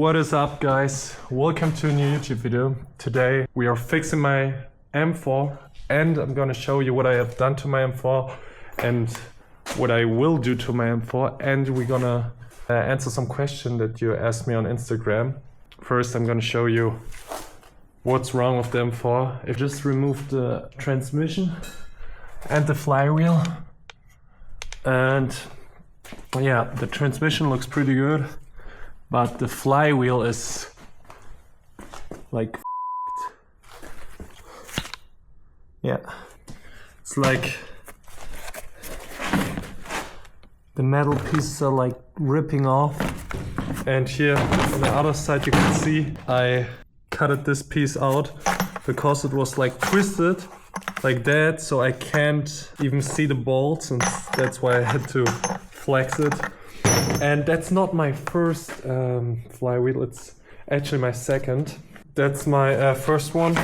What is up, guys? Welcome to a new YouTube video. Today we are fixing my M4 and I'm gonna show you what I have done to my M4 and what I will do to my M4, and we're gonna answer some questions that you asked me on Instagram. First, I'm gonna show you what's wrong with the M4. I just removed the transmission and the flywheel, and yeah, the transmission looks pretty good. But the flywheel is like yeah, it's like the metal pieces are like ripping off. And here on the other side you can see I cutted this piece out because it was like twisted like that, so I can't even see the bolts, and that's why I had to flex it. And that's not my first flywheel, it's actually my second. That's my first one.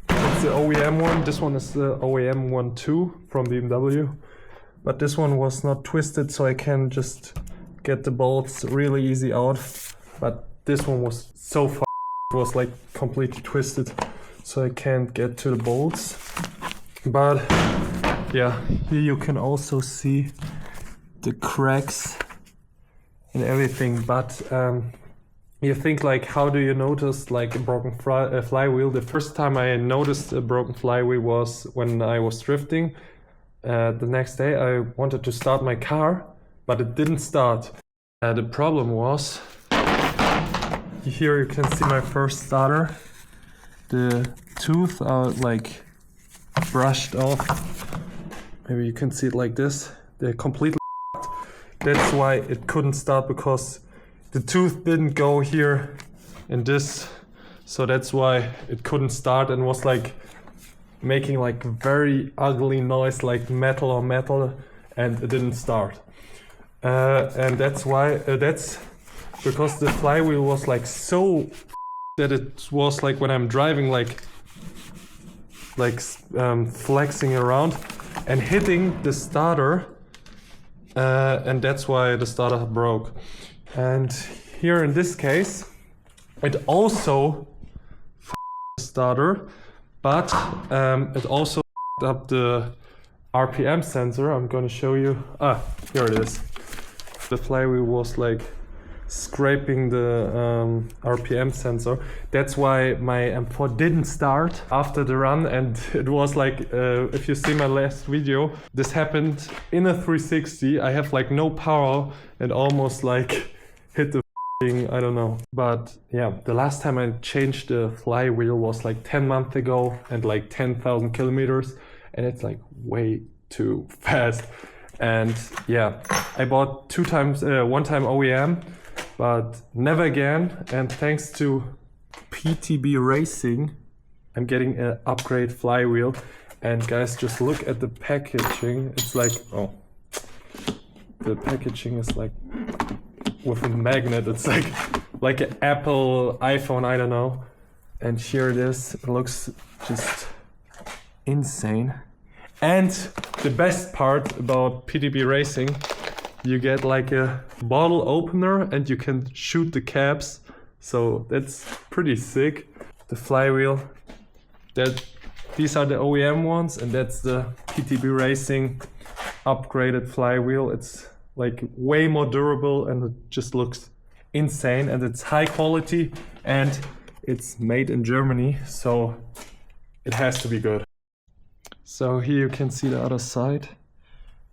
It's the OEM one. This one is the OEM one too from BMW. But this one was not twisted, so I can just get the bolts really easy out. But this one was so far, it was like completely twisted, so I can't get to the bolts. But yeah, here you can also see the cracks and everything. But you think like, how do you notice like a broken flywheel? The first time I noticed a broken flywheel was when I was drifting. The next day I wanted to start my car, but it didn't start. The problem was, here you can see my first starter. The tooth are like brushed off. Maybe you can see it like this. They're completely. That's why it couldn't start, because the tooth didn't go here in this, so that's why it couldn't start and was like making like very ugly noise, like metal on metal, and it didn't start. And that's why that's because the flywheel was like so that it was like when I'm driving like flexing around and hitting the starter. And that's why the starter broke. And here in this case, it also the starter, but it also up the RPM sensor. I'm gonna show you. Here it is. The flywheel was like scraping the RPM sensor. That's why my M4 didn't start after the run, and it was like, if you see my last video, this happened in a 360. I have like no power and almost like hit the I don't know. But yeah, the last time I changed the flywheel was like 10 months ago and like 10,000 kilometers, and it's like way too fast. And yeah, I bought one time OEM, but never again. And thanks to PTB Racing, I'm getting an upgrade flywheel. And guys, just look at the packaging. It's like, oh, the packaging is like with a magnet. It's like an Apple iPhone, I don't know. And here it is. It looks just insane. And the best part about PTB Racing, you get like a bottle opener and you can shoot the caps. So that's pretty sick. The flywheel, these are the OEM ones, and that's the PTB Racing upgraded flywheel. It's like way more durable and it just looks insane, and it's high quality and it's made in Germany, so it has to be good. So here you can see the other side,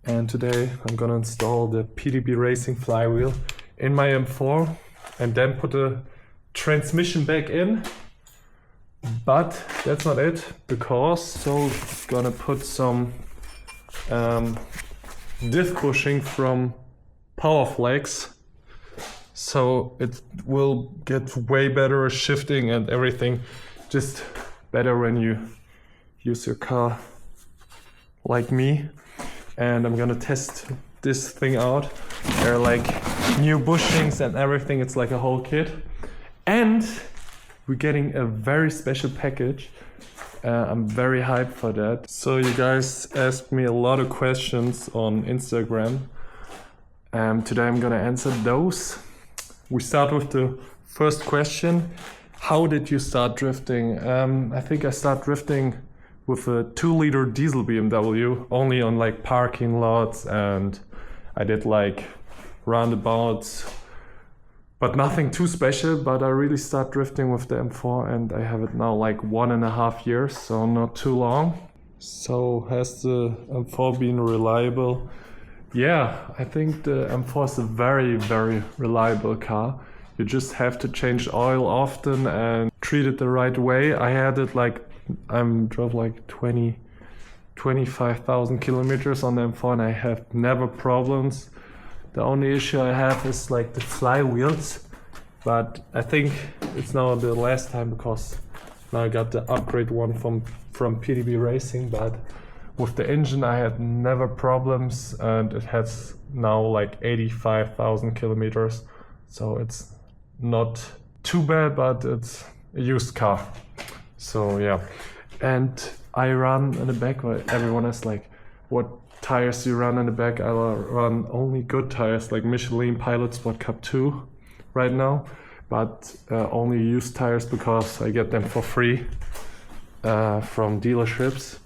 and today I'm gonna install the PTB Racing flywheel in my M4 and then put the transmission back in. But that's not it, because I'm gonna put some diff bushing from Powerflex, so it will get way better shifting and everything, just better when you use your car like me. And I'm gonna test this thing out. There are like new bushings and everything. It's like a whole kit, and we're getting a very special package. I'm very hyped for that. So you guys asked me a lot of questions on Instagram. Today I'm gonna answer those. We start with the First question, how did you start drifting? I think I started drifting with a 2-liter diesel BMW, only on like parking lots, and I did like roundabouts, but nothing too special. But I really started drifting with the M4, and I have it now like 1.5 years, so not too long. So has the M4 been reliable? Yeah, I think the M4 is a very, very reliable car. You just have to change oil often and treat it the right way. I had it like, I drove like 25,000 kilometers on the M4, and I have never problems. The only issue I have is like the flywheels, but I think it's now the last time because now I got the upgrade one from PDB Racing, but with the engine I had never problems, and it has now like 85,000 kilometers, so it's not too bad, but it's a used car. So yeah, and I run in the back where everyone is like, what tires do you run in the back? I run only good tires like Michelin Pilot Sport Cup 2 right now, but only used tires because I get them for free from dealerships.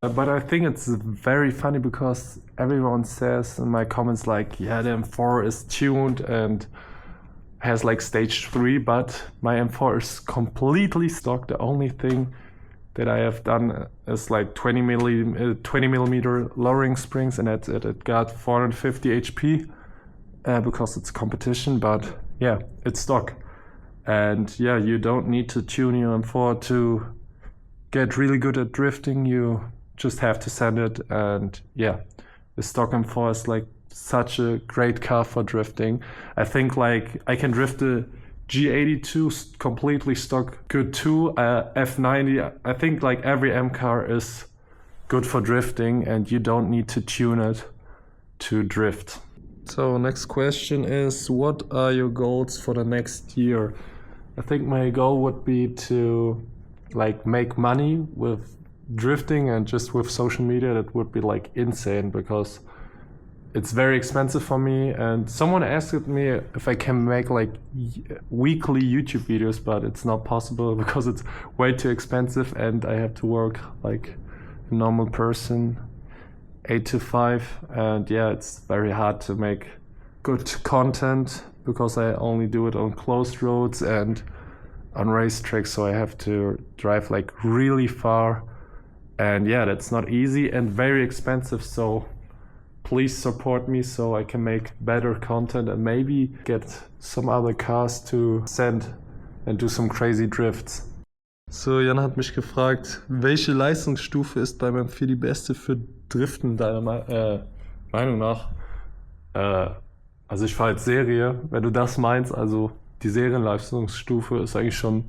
But I think it's very funny because everyone says in my comments like, yeah, the M4 is tuned and has like stage 3, but my M4 is completely stock. The only thing that I have done is like 20 millimeter lowering springs, and that's it. It got 450 HP because it's competition, but yeah, it's stock. And yeah, you don't need to tune your M4 to get really good at drifting. You just have to send it, and yeah, the stock M4 is like such a great car for drifting. I think like I can drift the G82 completely stock good too. F90, I think like every M car is good for drifting, and you don't need to tune it to drift. So next question is, what are your goals for the next year? I think my goal would be to like make money with drifting, and just with social media that would be like insane because it's very expensive for me. And someone asked me if I can make like weekly YouTube videos, but it's not possible because it's way too expensive, and I have to work like a normal person, 8 to 5, and yeah, it's very hard to make good content because I only do it on closed roads and on racetracks, so I have to drive like really far, and yeah, that's not easy and very expensive. So please support me so I can make better content and maybe get some other cars to send and do some crazy drifts. So, Jan hat mich gefragt, welche Leistungsstufe ist beim M4 die beste für Driften deiner Meinung nach? Also ich fahre jetzt Serie, wenn du das meinst, also die Serienleistungsstufe ist eigentlich schon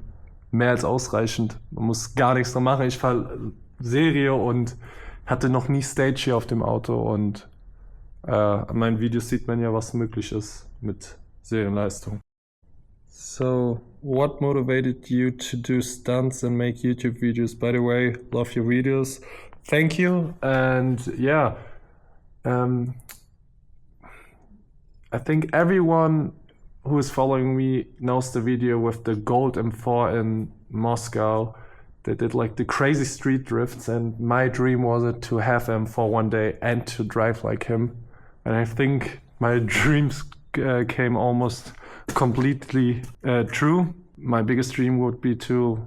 mehr als ausreichend. Man muss gar nichts dran machen. Ich fahre Serie und hatte noch nie Stage hier auf dem Auto, und an meinen Videos sieht man ja, was möglich ist mit Serienleistung. So, what motivated you to do stunts and make YouTube videos? By the way, love your videos. Thank you. And yeah, I think everyone who is following me knows the video with the gold M4 in Moscow. They did like the crazy street drifts, and my dream was it to have M4 one day and to drive like him. And I think my dreams came almost completely true. My biggest dream would be to,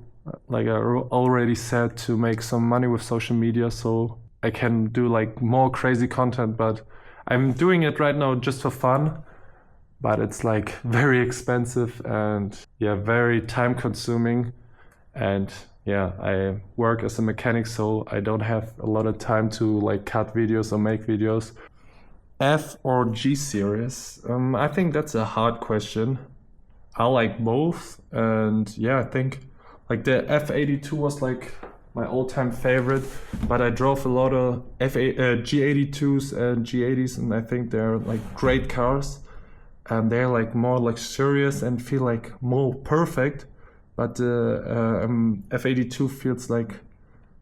like I already said, to make some money with social media so I can do like more crazy content, but I'm doing it right now just for fun. But it's like very expensive and yeah, very time consuming. And yeah, I work as a mechanic, so I don't have a lot of time to like cut videos or make videos. F or G series? I think that's a hard question. I like both, and yeah, I think like the F82 was like my all-time favorite, but I drove a lot of G82s and G80s, and I think they're like great cars, and they're like more luxurious and feel like more perfect. But the F82 feels like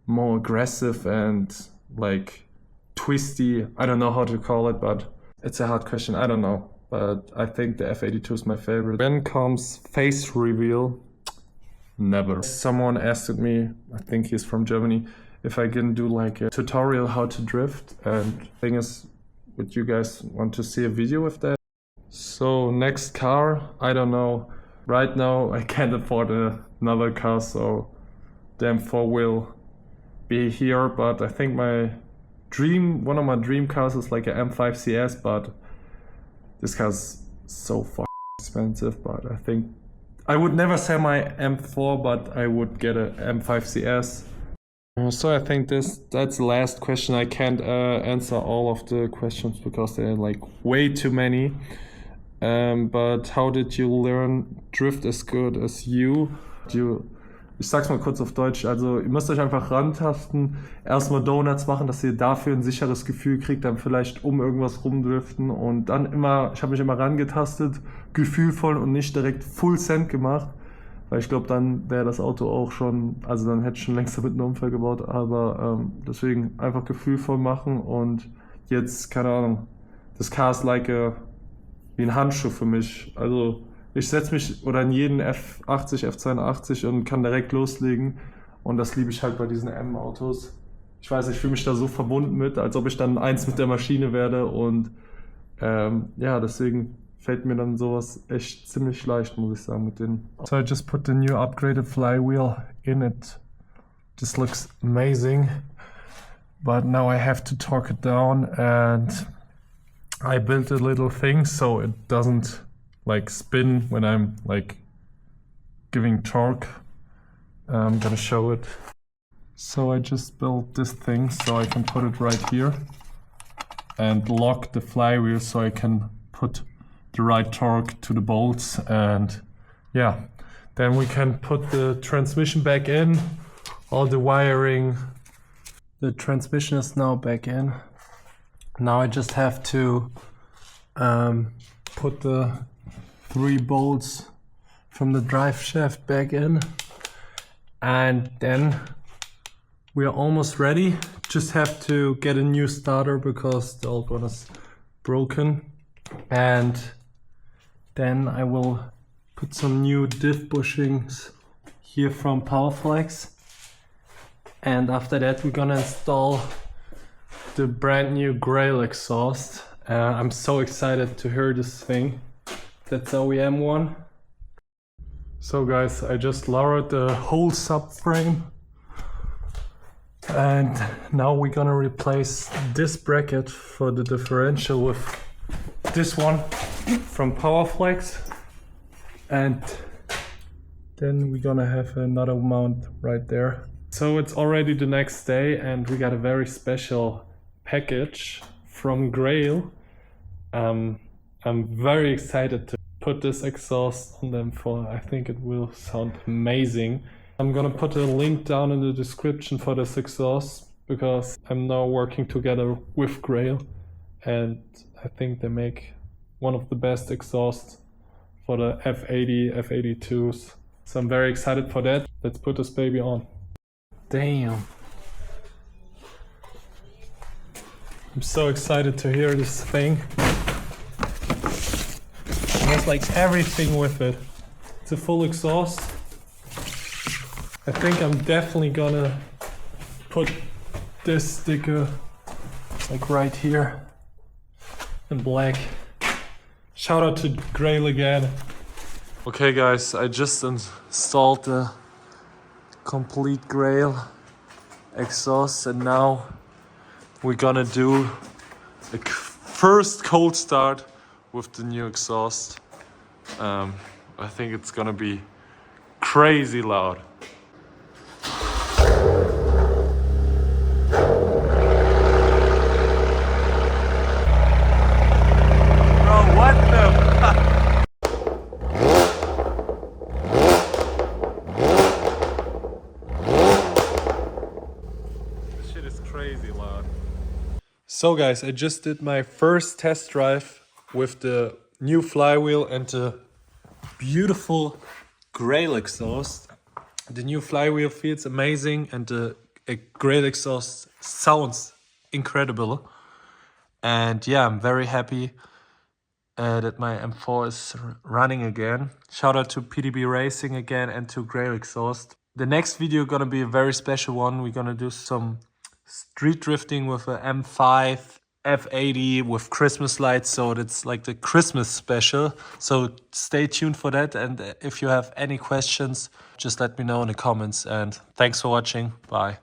more aggressive and like twisty. I don't know how to call it, but it's a hard question. I don't know. but I think the F82 is my favorite. When comes face reveal, never. Someone asked me, I think he's from Germany, if I can do like a tutorial how to drift, and thing is, would you guys want to see a video of that? So next car, I don't know. Right now I can't afford another car, so the M4 will be here, but I think one of my dream cars is like a M5 CS, but this car's so fucking expensive. But I think I would never sell my M4, but I would get a M5 CS. So I think that's the last question. I can't answer all of the questions because there are like way too many. But how did you learn drift as good as you? Ich sag's mal kurz auf Deutsch, also ihr müsst euch einfach rantasten, erstmal Donuts machen, dass ihr dafür ein sicheres Gefühl kriegt, dann vielleicht um irgendwas rumdriften und dann immer, ich habe mich immer rangetastet, gefühlvoll und nicht direkt Full Send gemacht, weil ich glaube, dann wäre das Auto auch schon, also dann hätte ich schon längst damit einen Unfall gebaut, aber deswegen einfach gefühlvoll machen und jetzt, keine Ahnung, das Car ist wie ein Handschuh für mich, also ich setze mich oder in jeden F80, F82 und kann direkt loslegen. Und das liebe ich halt bei diesen M-Autos. Ich weiß, ich fühle mich da so verbunden mit, als ob ich dann eins mit der Maschine werde. Und ja, deswegen fällt mir dann sowas echt ziemlich leicht, muss ich sagen, mit denen. So I just put the new upgraded flywheel in it. This looks amazing. But now I have to torque it down, and I built a little thing so it doesn't like spin when I'm like giving torque. I'm gonna show it. So I just built this thing so I can put it right here and lock the flywheel so I can put the right torque to the bolts, and yeah, then we can put the transmission back in, all the wiring. The transmission is now back in. Now I just have to put the 3 bolts from the drive shaft back in, and then we're almost ready. Just have to get a new starter because the old one is broken, and then I will put some new diff bushings here from Powerflex, and after that we're gonna install the brand new Grail exhaust. I'm so excited to hear this thing. That's OEM one. So guys, I just lowered the whole subframe, and now we're gonna replace this bracket for the differential with this one from Powerflex, and then we're gonna have another mount right there. So it's already the next day and we got a very special package from Grail. I'm very excited to put this exhaust on the M4. I think it will sound amazing. I'm gonna put a link down in the description for this exhaust because I'm now working together with Grail, and I think they make one of the best exhausts for the F80, F82s. So I'm very excited for that. Let's put this baby on. Damn. I'm so excited to hear this thing. It has like everything with it. It's a full exhaust. I think I'm definitely gonna put this sticker like right here in black. Shout out to Grail again. Okay guys, I just installed the complete Grail exhaust, and now we're gonna do a first cold start with the new exhaust. I think it's gonna be crazy loud. Bro, what the fuck? This shit is crazy loud. So guys, I just did my first test drive with the new flywheel and the beautiful Grail exhaust. The new flywheel feels amazing, and the Grail exhaust sounds incredible. And yeah, I'm very happy. that my M4 is running again. Shout out to PDB Racing again and to Grey Exhaust. The next video gonna be a very special one. We're gonna do some street drifting with a M5 F80 with Christmas lights, so it's like the Christmas special. So stay tuned for that, and if you have any questions, just let me know in the comments, and thanks for watching. Bye.